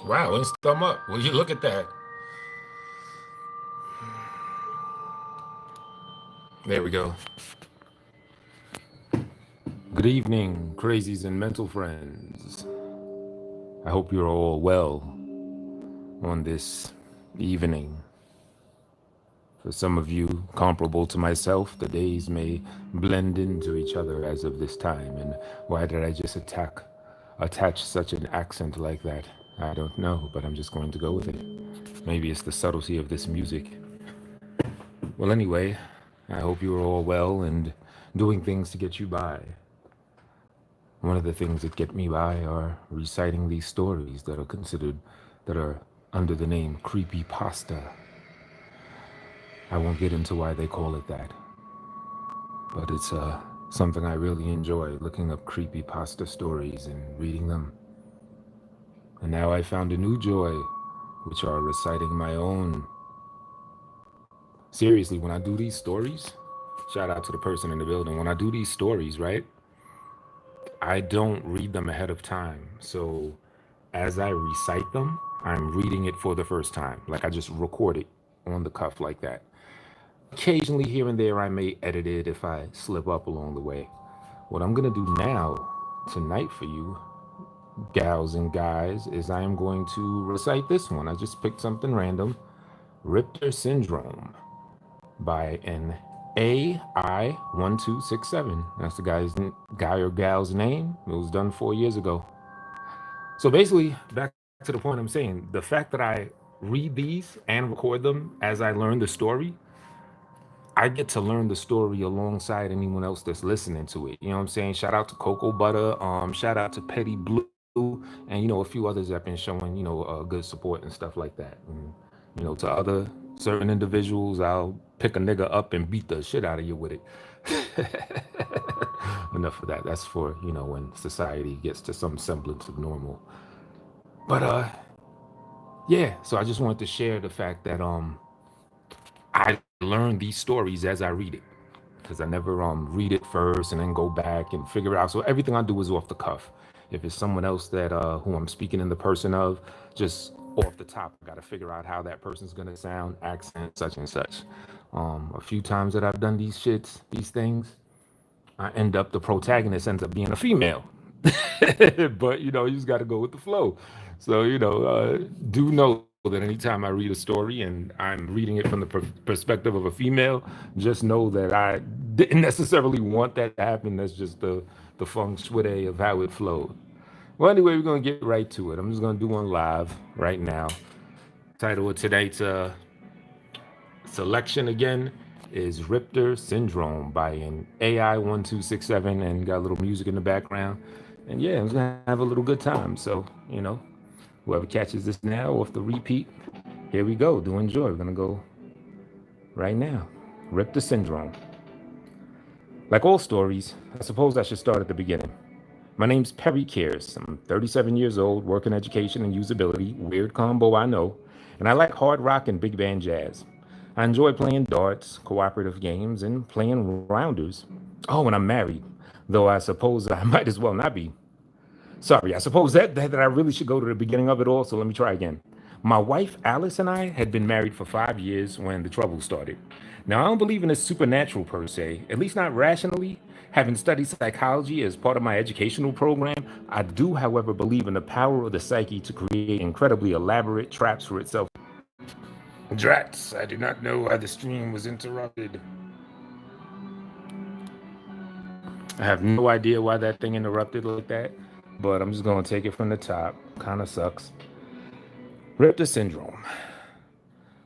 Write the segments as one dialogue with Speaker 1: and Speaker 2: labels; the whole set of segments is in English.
Speaker 1: Wow, let's thumb up. Will you look at that? There we go. Good evening, crazies and mental friends. I hope you're all well on this evening. For some of you, comparable to myself, the days may blend into each other as of this time. And why did I just attach such an accent like that? I don't know, but I'm just going to go with it. Maybe it's the subtlety of this music. Well, anyway, I hope you are all well and doing things to get you by. One of the things that get me by are reciting these stories that are under the name Creepypasta. I won't get into why they call it that, but it's something I really enjoy, looking up creepypasta stories and reading them. And now I found a new joy, which are reciting my own. Seriously, when I do these stories, shout out to the person in the building, when I do these stories, right, I don't read them ahead of time. So as I recite them, I'm reading it for the first time. Like I just record it on the cuff like that. Occasionally, here and there, I may edit it if I slip up along the way. What I'm going to do now, tonight for you, gals and guys, is I am going to recite this one. I just picked something random. Richter Syndrome by an AI1267. That's the guy or gal's name. It was done 4 years ago. So basically, back to the point I'm saying, the fact that I read these and record them as I learn the story, I get to learn the story alongside anyone else that's listening to it. You know what I'm saying? Shout out to Cocoa Butter, shout out to Petty Blue, and a few others that have been showing, good support and stuff like that. And to other certain individuals, I'll pick a nigga up and beat the shit out of you with it. Enough of that. That's for, when society gets to some semblance of normal. But yeah, so I just wanted to share the fact that I learn these stories as I read it, because I never read it first and then go back and figure it out. So everything I do is off the cuff. If it's someone else that who I'm speaking in the person of, just off the top, I got to figure out how that person's gonna sound, accent, such and such. A few times that I've done these things, I end up the protagonist ends up being a female. But you just got to go with the flow. So do know that anytime I read a story and I'm reading it from the perspective of a female, just know that I didn't necessarily want that to happen. That's just the feng shui of how it flowed. Well, anyway, we're gonna get right to it. I'm just gonna do one live right now. Title of tonight's selection again is Richter Syndrome by an AI1267, and got a little music in the background. And yeah, I'm just gonna have a little good time. So, whoever catches this now off the repeat, here we go. Do enjoy. We're gonna go right now. Richter Syndrome. Like all stories, I suppose I should start at the beginning. My name's Perry Kears. I'm 37 years old, work in education and usability, weird combo I know, and I like hard rock and big band jazz. I enjoy playing darts, cooperative games, and playing rounders. Oh, and I'm married, though I suppose I might as well not be. Sorry, I suppose that I really should go to the beginning of it all, so let me try again. My wife Alice and I had been married for 5 years when the trouble started. Now, I don't believe in this supernatural per se, at least not rationally. Having studied psychology as part of my educational program, I do, however, believe in the power of the psyche to create incredibly elaborate traps for itself. Drats, I do not know why the stream was interrupted. I have no idea why that thing interrupted like that, but I'm just going to take it from the top. Kind of sucks. Richter Syndrome.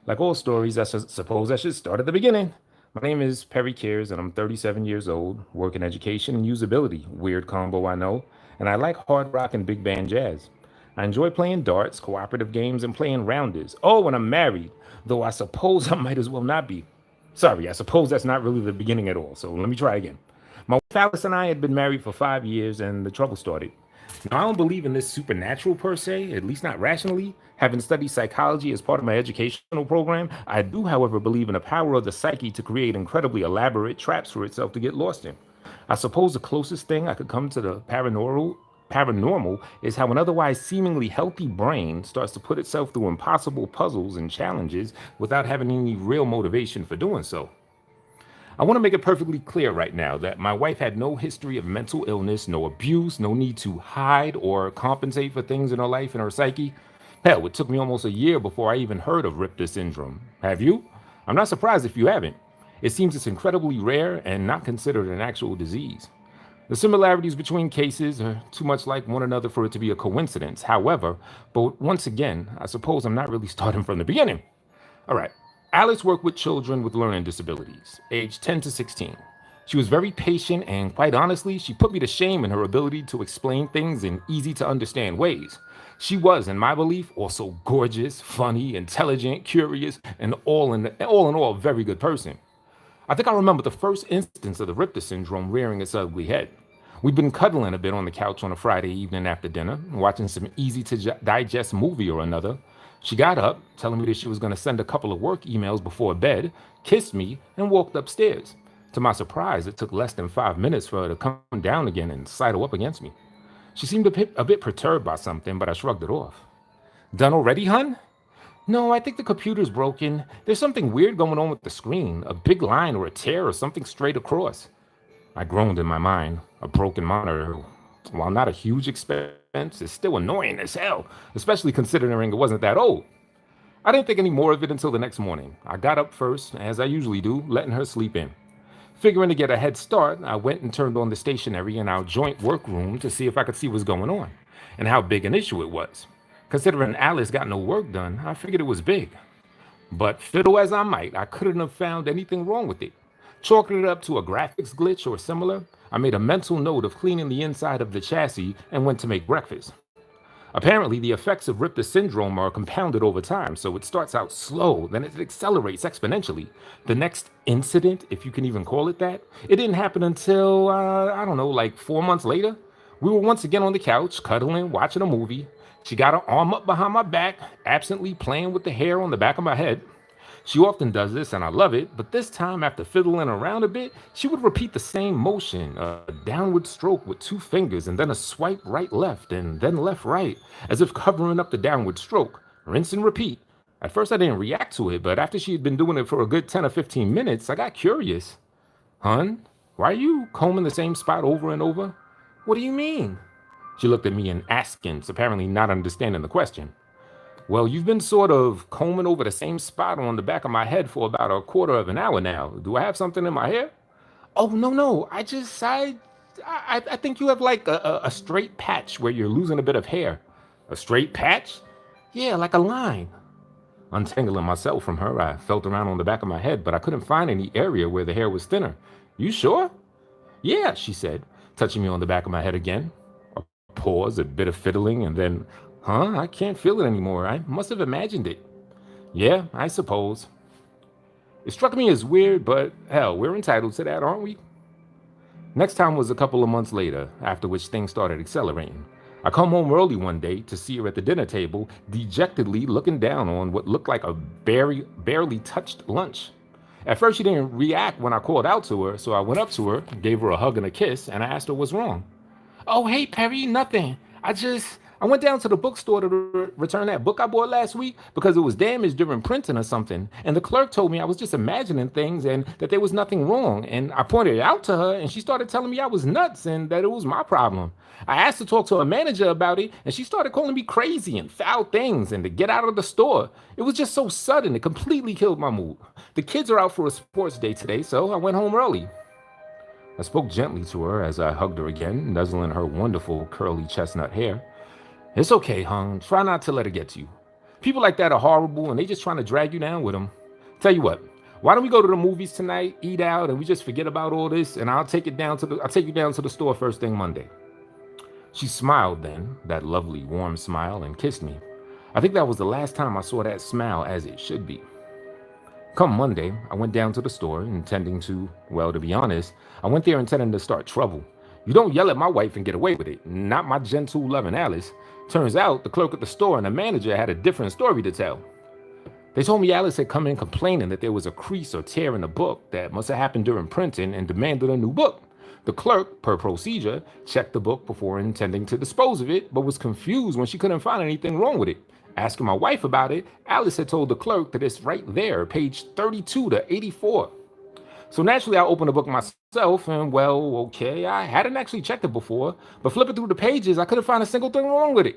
Speaker 1: Like all stories, suppose I should start at the beginning. My name is Perry Kears, and I'm 37 years old, work in education and usability. Weird combo, I know. And I like hard rock and big band jazz. I enjoy playing darts, cooperative games, and playing rounders. Oh, and I'm married, though I suppose I might as well not be. Sorry, I suppose that's not really the beginning at all, so let me try again. My wife Alice and I had been married for 5 years, and the trouble started. Now, I don't believe in this supernatural per se, at least not rationally. Having studied psychology as part of my educational program, I do, however, believe in the power of the psyche to create incredibly elaborate traps for itself to get lost in. I suppose the closest thing I could come to the paranormal is how an otherwise seemingly healthy brain starts to put itself through impossible puzzles and challenges without having any real motivation for doing so. I want to make it perfectly clear right now that my wife had no history of mental illness, no abuse, no need to hide or compensate for things in her life and her psyche. Hell, it took me almost a year before I even heard of Richter syndrome. Have you? I'm not surprised if you haven't. It seems it's incredibly rare and not considered an actual disease. The similarities between cases are too much like one another for it to be a coincidence. However, but once again, I suppose I'm not really starting from the beginning. All right. Alice worked with children with learning disabilities, aged 10 to 16. She was very patient, and quite honestly, she put me to shame in her ability to explain things in easy to understand ways. She was, in my belief, also gorgeous, funny, intelligent, curious, and all, a very good person. I think I remember the first instance of the Richter syndrome rearing its ugly head. We'd been cuddling a bit on the couch on a Friday evening after dinner, watching some easy to digest movie or another. She got up, telling me that she was going to send a couple of work emails before bed, kissed me, and walked upstairs. To my surprise, it took less than 5 minutes for her to come down again and sidle up against me. She seemed a bit perturbed by something, but I shrugged it off. Done already, hun? No, I think the computer's broken. There's something weird going on with the screen, a big line or a tear or something straight across. I groaned in my mind. A broken monitor, while not a huge expense, is still annoying as hell, especially considering it wasn't that old. I didn't think any more of it until the next morning. I got up first, as I usually do, letting her sleep in. Figuring to get a head start, I went and turned on the stationery in our joint workroom to see if I could see what's going on and how big an issue it was. Considering Alice got no work done, I figured it was big. But fiddle as I might, I couldn't have found anything wrong with it. Chalking it up to a graphics glitch or similar, I made a mental note of cleaning the inside of the chassis and went to make breakfast. Apparently, the effects of Richter syndrome are compounded over time, so it starts out slow, then it accelerates exponentially. The next incident, if you can even call it that, it didn't happen until, I don't know, like 4 months later. We were once again on the couch, cuddling, watching a movie. She got her arm up behind my back, absently playing with the hair on the back of my head. She often does this, and I love it, but this time, after fiddling around a bit, she would repeat the same motion, a downward stroke with 2 fingers, and then a swipe right-left, and then left-right, as if covering up the downward stroke. Rinse and repeat. At first, I didn't react to it, but after she had been doing it for a good 10 or 15 minutes, I got curious. Hun, why are you combing the same spot over and over? What do you mean? She looked at me in askance, apparently not understanding the question. Well, you've been sort of combing over the same spot on the back of my head for about a quarter of an hour now. Do I have something in my hair? Oh, no. I think you have like a straight patch where you're losing a bit of hair. A straight patch? Yeah, like a line. Untangling myself from her, I felt around on the back of my head, but I couldn't find any area where the hair was thinner. You sure? Yeah, she said, touching me on the back of my head again. A pause, a bit of fiddling, and then, I can't feel it anymore. I must have imagined it. Yeah, I suppose. It struck me as weird, but hell, we're entitled to that, aren't we? Next time was a couple of months later, after which things started accelerating. I come home early one day to see her at the dinner table, dejectedly looking down on what looked like a barely touched lunch. At first, she didn't react when I called out to her, so I went up to her, gave her a hug and a kiss, and I asked her what's wrong. Oh, hey, Perry, nothing. I went down to the bookstore to return that book I bought last week because it was damaged during printing or something. And the clerk told me I was just imagining things and that there was nothing wrong. And I pointed it out to her and she started telling me I was nuts and that it was my problem. I asked to talk to her manager about it and she started calling me crazy and foul things and to get out of the store. It was just so sudden. It completely killed my mood. The kids are out for a sports day today, so I went home early. I spoke gently to her as I hugged her again, nuzzling her wonderful curly chestnut hair. It's okay, hon. Try not to let it get to you. People like that are horrible and they just trying to drag you down with them. Tell you what, why don't we go to the movies tonight, eat out, and we just forget about all this, and I'll take you down to the store first thing Monday. She smiled then, that lovely warm smile, and kissed me. I think that was the last time I saw that smile as it should be. Come Monday, I went down to the store intending to, well, to be honest, I went there intending to start trouble. You don't yell at my wife and get away with it. Not my gentle, loving Alice. Turns out the clerk at the store and the manager had a different story to tell. They told me Alice had come in complaining that there was a crease or tear in the book that must have happened during printing and demanded a new book. The clerk, per procedure, checked the book before intending to dispose of it, but was confused when she couldn't find anything wrong with it. Asking my wife about it, Alice had told the clerk that it's right there, page 32 to 84. So naturally, I opened the book myself, and well, okay, I hadn't actually checked it before, but flipping through the pages, I couldn't find a single thing wrong with it.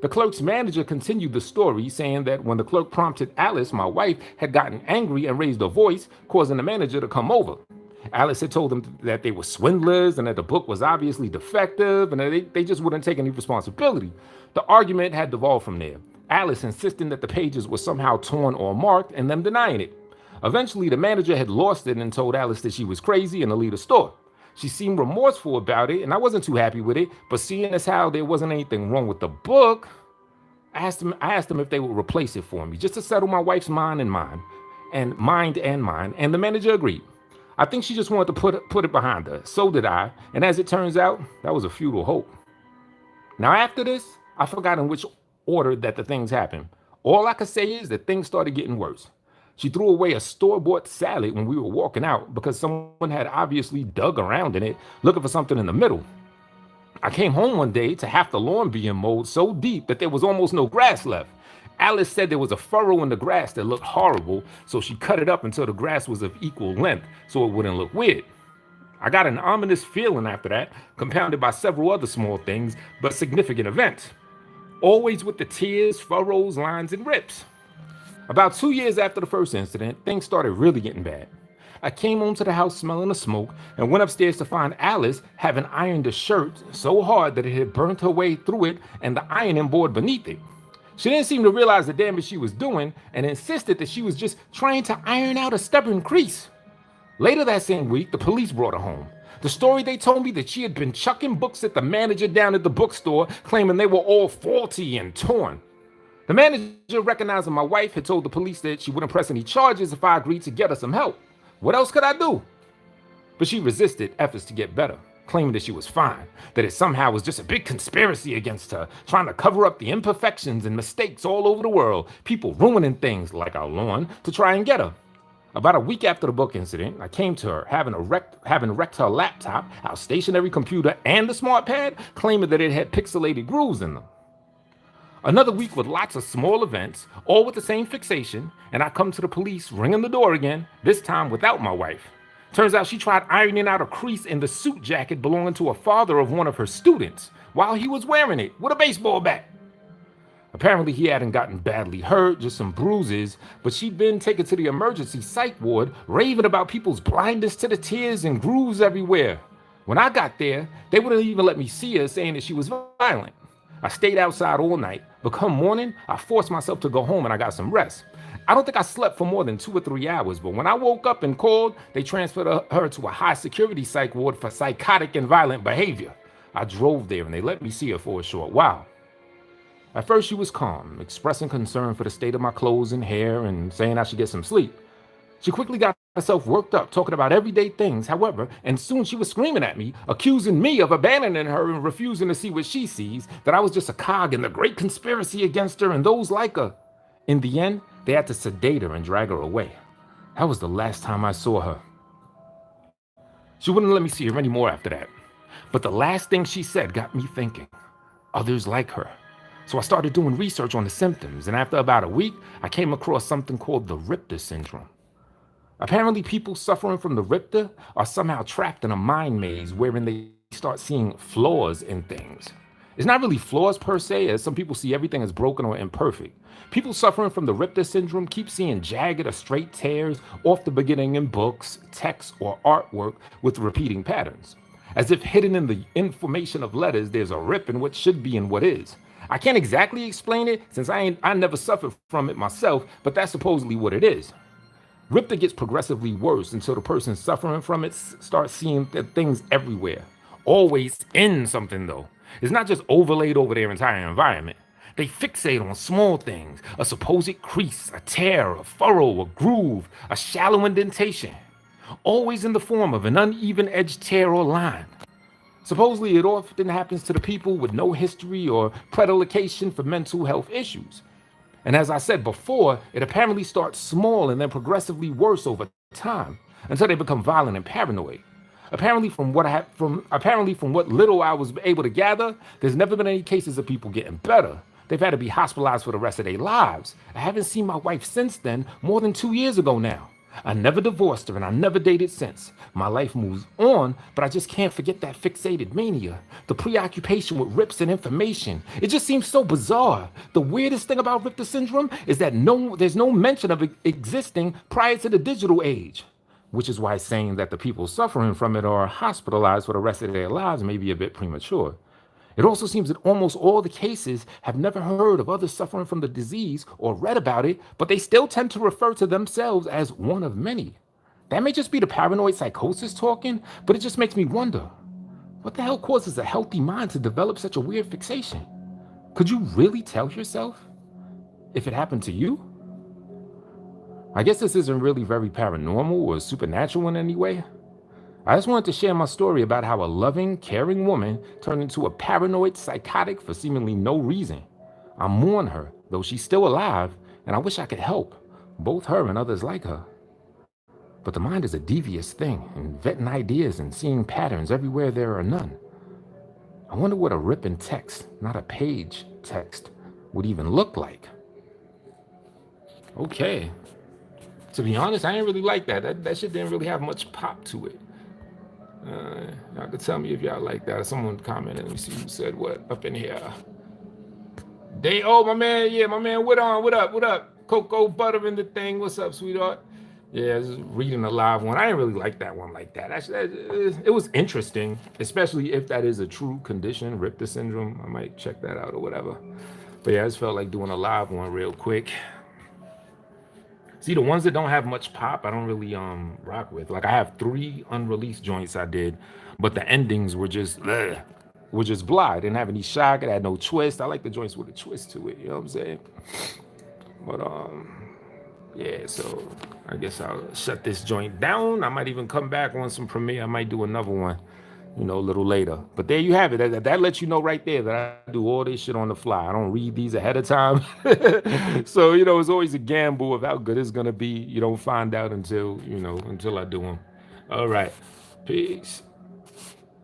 Speaker 1: The clerk's manager continued the story, saying that when the clerk prompted Alice, my wife had gotten angry and raised her voice, causing the manager to come over. Alice had told them that they were swindlers and that the book was obviously defective and that they just wouldn't take any responsibility. The argument had devolved from there, Alice insisting that the pages were somehow torn or marked and them denying it. Eventually, the manager had lost it and told Alice that she was crazy and to leave the store. She seemed remorseful about it, and I wasn't too happy with it, but seeing as how there wasn't anything wrong with the book, I asked them if they would replace it for me, just to settle my wife's mind and mine, and the manager agreed. I think she just wanted to put it behind her. So did I, and as it turns out, that was a futile hope. Now after this, I forgot in which order that the things happened. All I could say is that things started getting worse. She threw away a store-bought salad when we were walking out because someone had obviously dug around in it, looking for something in the middle. I came home one day to half the lawn being mowed so deep that there was almost no grass left. Alice said there was a furrow in the grass that looked horrible, so she cut it up until the grass was of equal length so it wouldn't look weird. I got an ominous feeling after that, compounded by several other small things, but significant events. Always with the tears, furrows, lines, and rips. About 2 years after the first incident, things started really getting bad. I came home to the house smelling the smoke and went upstairs to find Alice having ironed a shirt so hard that it had burnt her way through it and the ironing board beneath it. She didn't seem to realize the damage she was doing and insisted that she was just trying to iron out a stubborn crease. Later that same week, the police brought her home. The story they told me that she had been chucking books at the manager down at the bookstore, claiming they were all faulty and torn. The manager, recognizing my wife, had told the police that she wouldn't press any charges if I agreed to get her some help. What else could I do? But she resisted efforts to get better, claiming that she was fine, that it somehow was just a big conspiracy against her, trying to cover up the imperfections and mistakes all over the world, people ruining things like our lawn to try and get her. About a week after the book incident, I came to her, having wrecked her laptop, our stationary computer, and the smart pad, claiming that it had pixelated grooves in them. Another week with lots of small events, all with the same fixation, and I come to the police ringing the door again, this time without my wife. Turns out she tried ironing out a crease in the suit jacket belonging to a father of one of her students while he was wearing it with a baseball bat. Apparently he hadn't gotten badly hurt, just some bruises, but she'd been taken to the emergency psych ward, raving about people's blindness to the tears and grooves everywhere. When I got there, they wouldn't even let me see her, saying that she was violent. I stayed outside all night, but come morning, I forced myself to go home and I got some rest. I don't think I slept for more than 2 or 3 hours, but when I woke up and called, they transferred her to a high security psych ward for psychotic and violent behavior. I drove there and they let me see her for a short while. At first she was calm, expressing concern for the state of my clothes and hair and saying I should get some sleep. She quickly got herself worked up, talking about everyday things, however, and soon she was screaming at me, accusing me of abandoning her and refusing to see what she sees, that I was just a cog in the great conspiracy against her and those like her. In the end, they had to sedate her and drag her away. That was the last time I saw her. She wouldn't let me see her anymore after that. But the last thing she said got me thinking. Others like her. So I started doing research on the symptoms, and after about a week, I came across something called the Richter syndrome. Apparently, people suffering from the Richter are somehow trapped in a mind maze wherein they start seeing flaws in things. It's not really flaws per se, as some people see everything as broken or imperfect. People suffering from the Richter syndrome keep seeing jagged or straight tears off the beginning in books, texts, or artwork with repeating patterns. As if hidden in the information of letters, there's a rip in what should be and what is. I can't exactly explain it since I never suffered from it myself, but that's supposedly what it is. Richter gets progressively worse until the person suffering from it starts seeing things everywhere. Always in something though. It's not just overlaid over their entire environment. They fixate on small things, a supposed crease, a tear, a furrow, a groove, a shallow indentation. Always in the form of an uneven edge tear or line. Supposedly it often happens to the people with no history or predilection for mental health issues. And as I said before, it apparently starts small and then progressively worse over time until they become violent and paranoid. Apparently from what little I was able to gather, there's never been any cases of people getting better. They've had to be hospitalized for the rest of their lives. I haven't seen my wife since then, more than 2 years ago now. I never divorced her and I never dated since. My life moves on, but I just can't forget that fixated mania. The preoccupation with rips and information. It just seems so bizarre. The weirdest thing about Richter syndrome is that there's no mention of it existing prior to the digital age. Which is why saying that the people suffering from it are hospitalized for the rest of their lives may be a bit premature. It also seems that almost all the cases have never heard of others suffering from the disease or read about it, but they still tend to refer to themselves as one of many. That may just be the paranoid psychosis talking, but it just makes me wonder, what the hell causes a healthy mind to develop such a weird fixation? Could you really tell yourself if it happened to you? I guess this isn't really very paranormal or supernatural in any way. I just wanted to share my story about how a loving, caring woman turned into a paranoid psychotic for seemingly no reason. I mourn her, though she's still alive, and I wish I could help, both her and others like her. But the mind is a devious thing, inventing ideas and seeing patterns everywhere there are none. I wonder what a rip in text, not a page text, would even look like. Okay. To be honest, I didn't really like that. That shit didn't really have much pop to it. Y'all could tell me if y'all like that. Someone commented. Let me see who said what up in here. My man, yeah, my man. What up? Cocoa butter in the thing. What's up, sweetheart? Yeah, just reading a live one. I didn't really like that one like that. It was interesting, especially if that is a true condition, Richter syndrome. I might check that out or whatever. But yeah, I just felt like doing a live one real quick. See, the ones that don't have much pop, I don't really rock with. Like I have 3 unreleased joints I did, but the endings were just blah. I didn't have any shock. It had no twist. I like the joints with a twist to it. You know what I'm saying? But yeah. So I guess I'll shut this joint down. I might even come back on some premiere. I might do another one, a little later. But there you have it. That lets you know right there that I do all this shit on the fly. I don't read these ahead of time. So, it's always a gamble of how good it's going to be. You don't find out until I do them. All right. Peace.